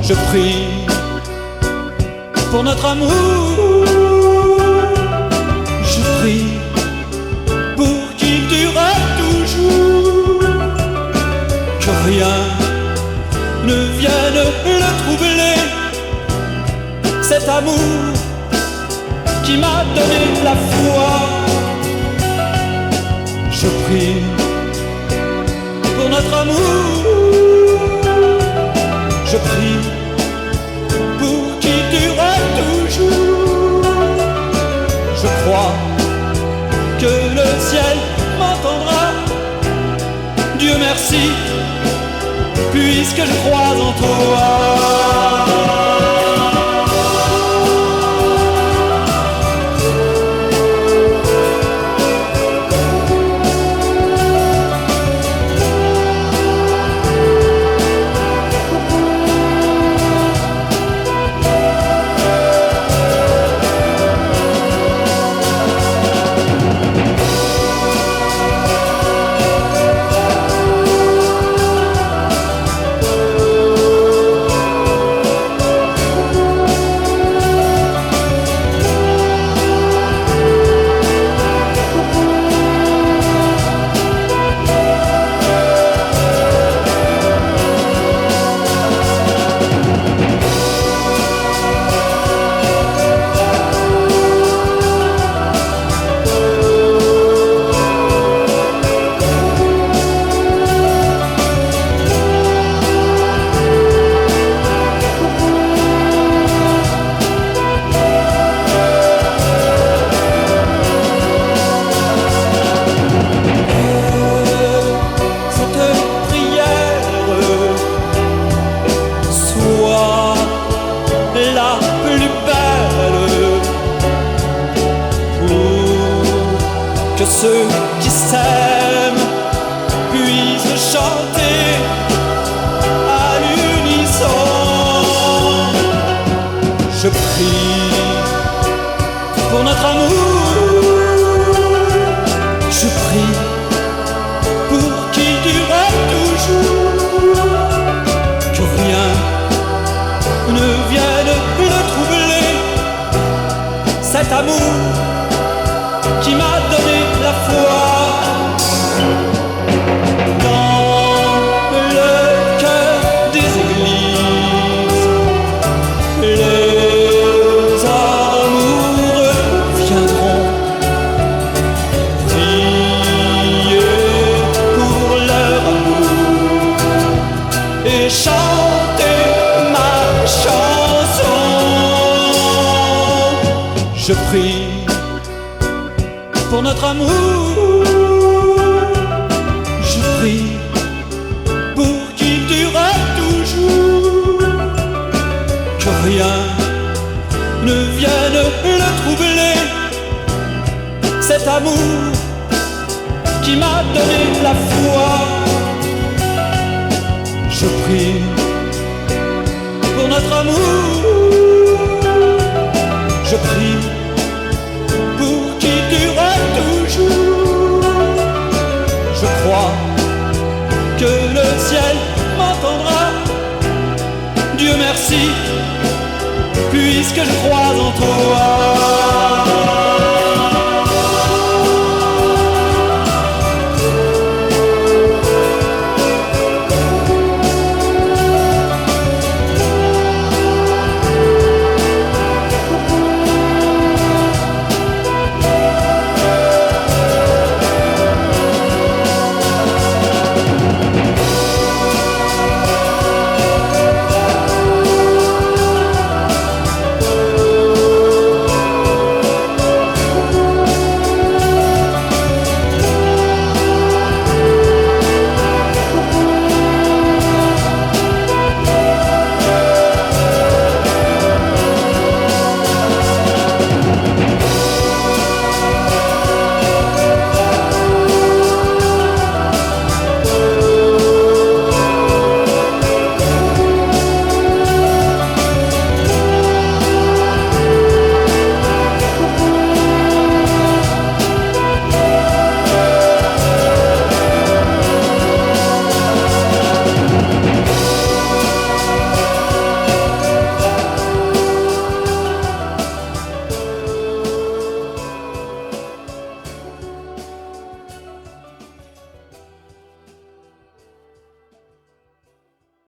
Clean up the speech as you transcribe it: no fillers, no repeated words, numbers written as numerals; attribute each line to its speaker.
Speaker 1: Je prie pour notre amour, je prie pour qu'il dure toujours, que rien ne vienne le troubler, cet amour qui m'a donné la foi. Je prie pour notre amour, je prie pour qu'il dure toujours. Je crois que le ciel m'entendra. Dieu merci, puisque je crois en toi. Que ceux qui s'aiment puissent chanter à l'unisson. Je prie pour notre amour, je prie pour qu'il dure toujours, que rien ne vienne le troubler, cet amour qui m'a donné la foi. Dans le cœur des églises, les amoureux viendront prier pour leur amour et chanter ma chanson. Je prie pour notre amour, je prie pour qu'il dure toujours, que rien ne vienne le troubler, cet amour qui m'a donné la foi. Je prie pour notre amour, je prie pour qu'il dure toujours. Je crois que le ciel m'entendra. Dieu merci, puisque je crois en toi.